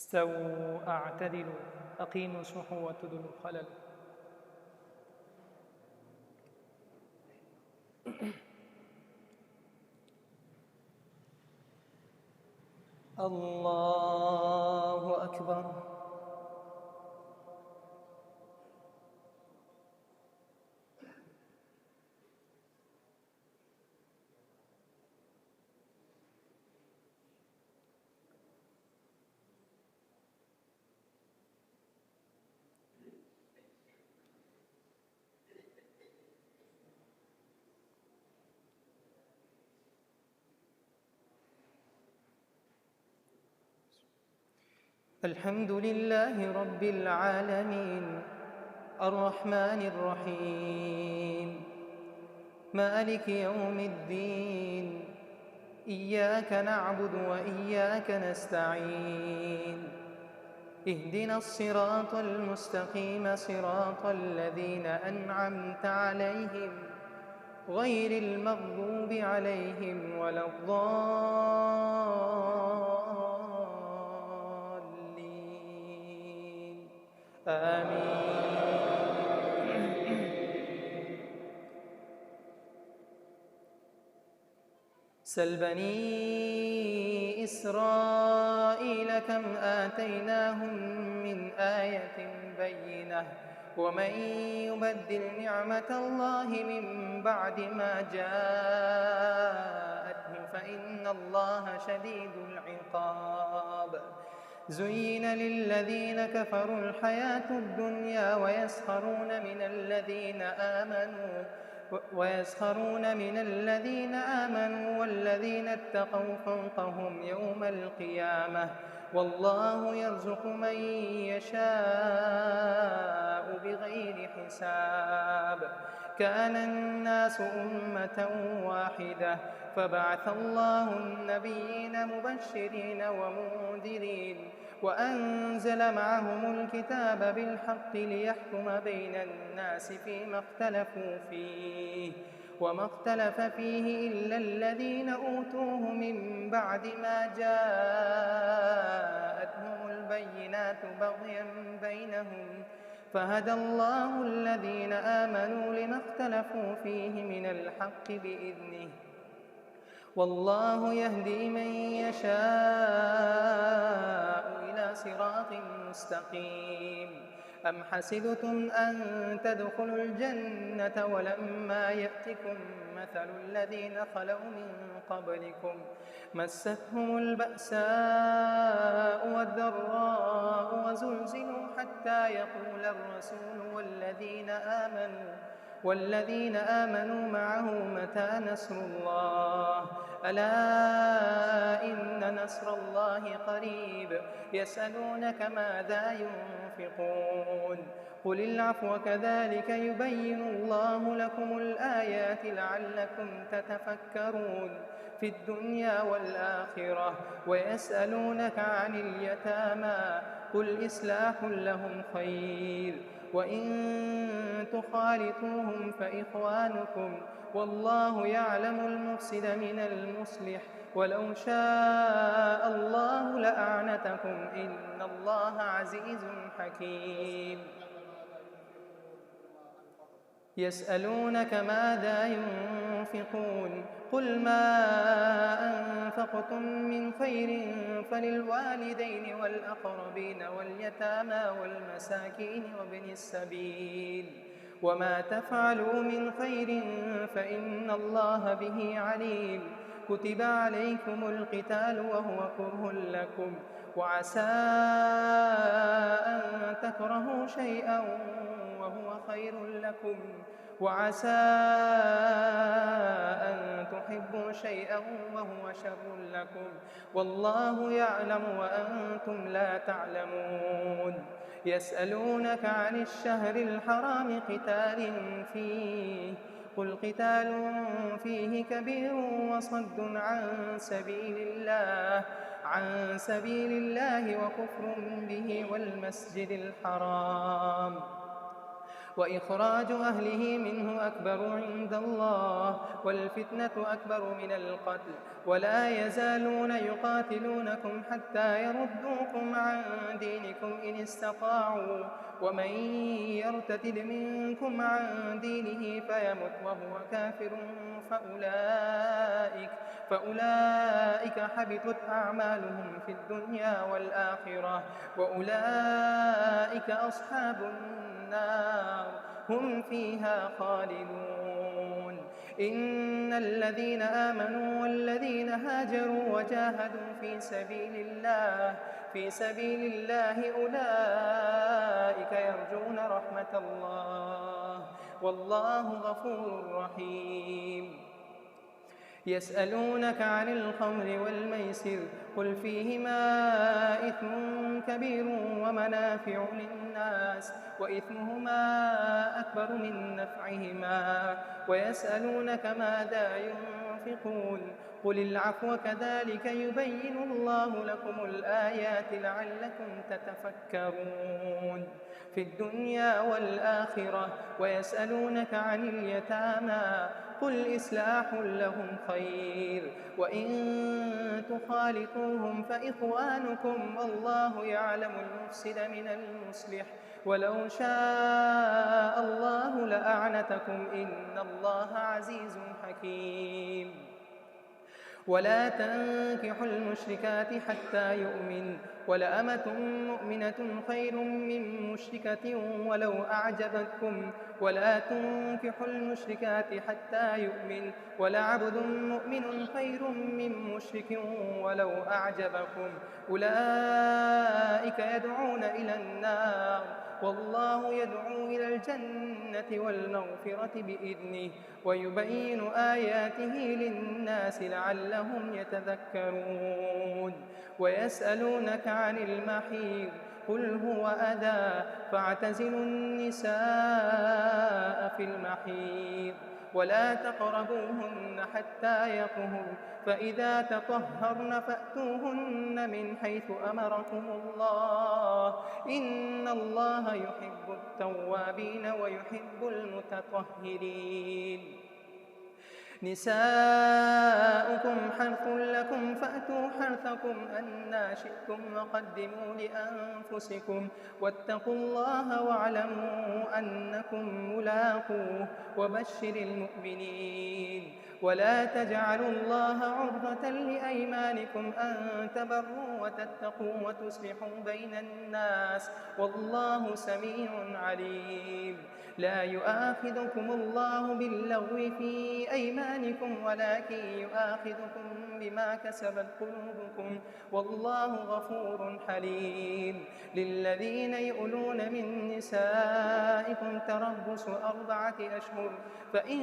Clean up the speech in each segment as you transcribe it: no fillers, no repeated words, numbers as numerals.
استووا اعتدلوا أقيموا الصفوف وتدلوا الخلل. الله أكبر. الحمد لله رب العالمين الرحمن الرحيم مالك يوم الدين إياك نعبد وإياك نستعين اهدنا الصراط المستقيم صراط الذين أنعمت عليهم غير المغضوب عليهم ولا الضالين آمين. سل بني إسرائيل كم آتيناهم من آية بينة ومن يبدل نعمة الله من بعد ما جاءته فإن الله شديد العقاب. زين للذين كفروا الحياة الدنيا ويسخرون من الذين آمنوا والذين اتقوا فوقهم يوم القيامة والله يرزق من يشاء بغير حساب. كان الناس أمة واحدة فبعث الله النبيين مبشرين ومنذرين وأنزل معهم الكتاب بالحق ليحكم بين الناس فيما اختلفوا فيه وما اختلف فيه إلا الذين أوتوه من بعد ما جاءتهم البينات بغيا بينهم فهدى الله الذين آمنوا لما اختلفوا فيه من الحق بإذنه والله يهدي من يشاء إلى صراط مستقيم. أم حسبتم أن تدخلوا الجنة ولما يأتكم مثل الذين خلوا من قبلكم مستهم البأساء والضراء وزلزلوا حتى يقول الرسول والذين آمنوا معه متى نصر الله ألا إن نصر الله قريب. يسألونك ماذا ينفقون قل العفو كذلك يبين الله لكم الآيات لعلكم تتفكرون في الدنيا والآخرة. ويسألونك عن اليتامى قل إصلاح لهم خير وإن تخالطوهم فإخوانكم والله يعلم المفسد من المصلح ولو شاء الله لأعنتكم إن الله عزيز حكيم. يسألونك ماذا ينفقون قل ما أنفقتم من خير فللوالدين والأقربين واليتامى والمساكين وابن السبيل وما تفعلوا من خير فإن الله به عليم. كتب عليكم القتال وهو كره لكم وعسى أن تكرهوا شيئا وهو خير لكم وعسى أن تحبوا شيئا وهو شر لكم والله يعلم وأنتم لا تعلمون. يسألونك عن الشهر الحرام قتال فيه قل قتال فيه كبير وصد عن سبيل الله وكفر به والمسجد الحرام وإخراج أهله منه أكبر عند الله، والفتنة أكبر من القتل. ولا يزالون يقاتلونكم حتى يردوكم عن دينكم إن استطاعوا، ومن يرتد منكم عن دينه فيمت وهو كافر فأولئك حبطت أعمالهم في الدنيا والآخرة، وأولئك أصحاب النار هم فيها خالدون. إن الذين آمنوا والذين هاجروا وجاهدوا في سبيل الله أولئك يرجون رحمة الله، والله غفور رحيم. يسألونك عن الخمر والميسر، قل فيهما إثم كبير ومنافع للناس، وإثمهما أكبر من نفعهما، ويسألونك ماذا ينفقون، قل العفو كذلك يبين الله لكم الآيات لعلكم تتفكرون في الدنيا والآخرة. ويسألونك عن اليتامى، قل إصلاح لهم خير، وإن تخالطوهم فإخوانكم، والله يعلم المفسد من المصلح، ولو شاء الله لأعنتكم، إن الله عزيز حكيم. ولا تنكحوا المشركات حتى يؤمن، ولأمة مؤمنة خير من مشركة ولو أعجبتكم، ولا تنكحوا المشركات حتى يؤمن، ولعبد مؤمن خير من مشرك ولو أعجبكم، أولئك يدعون إلى النار، والله يدعو إلى الجنة والمغفرة بإذنه، ويبين آياته للناس لعلهم يتذكرون. ويسألونك عن المحيض، قل هو أذى فاعتزلوا النساء في المحيض، ولا تقربوهن حتى يطهرن، فإذا تطهرن فأتوهن من حيث أمركم الله، إن الله يحب التوابين ويحب المتطهرين. نساؤكم حرث لكم فأتوا حرثكم أنى شئتم، وقدموا لأنفسكم، واتقوا الله واعلموا أنكم ملاقوه، وبشر المؤمنين. ولا تجعلوا الله عرضة لأيمانكم أن تبروا وتتقوا وتصلحوا بين الناس، والله سميع عليم. لا يؤاخذكم الله باللغو في أيمانكم، ولكن يؤاخذكم بما كسبت قلوبكم، والله غفور حليم. للذين يؤلون من نسائكم تربص 4 أشهر، فإن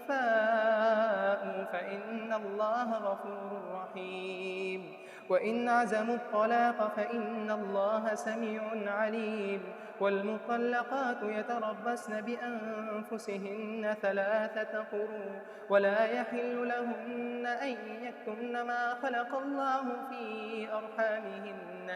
فاءوا فإن الله غفور رحيم. وإن عزموا الطلاق فإن الله سميع عليم. والمطلقات يتربصن بأنفسهن 3 قروء، ولا يحل لهن أن يكتمن ما خلق الله في أرحامهن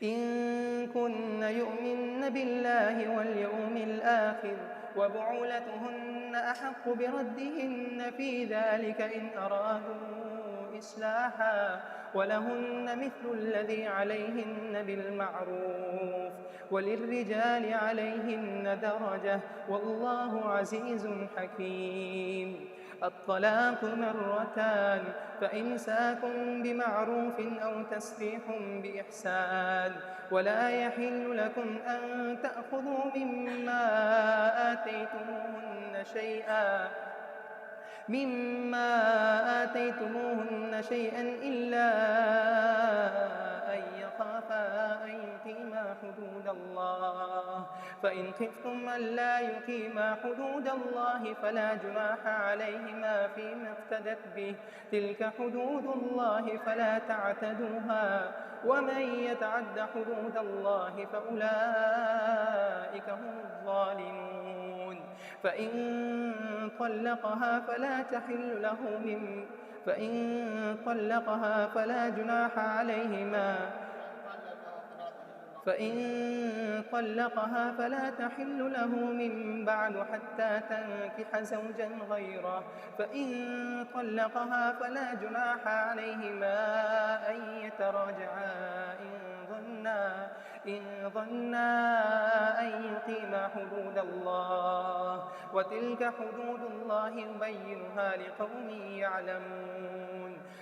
إن كن يؤمن بالله واليوم الآخر، وبعولتهن أحق بردهن في ذلك إن أرادوا إصلاحا، ولهن مثل الذي عليهن بالمعروف، وللرجال عليهن درجة، والله عزيز حكيم. الطلاق 2، فإمساك بمعروف أو تسريح بإحسان، ولا يحل لكم أن تأخذوا مما آتيتموهن شيئا إلا أن يخافا أن يقيما حدود الله، فإن خفتم ألا يقيما حدود الله فلا جناح عليهما فيما افتدت به، تلك حدود الله فلا تعتدوها، ومن يتعد حدود الله فأولئك هم الظالمون. فإن طلقها فلا جناح عليهما فإن طلقها فلا تحل له من بعد حتى تنكح زوجا غيره. فإن طلقها فلا جناح عليهما أن يتراجعا إن ظنا أن يقيما حدود الله، وتلك حدود الله يبينها لقوم يعلمون.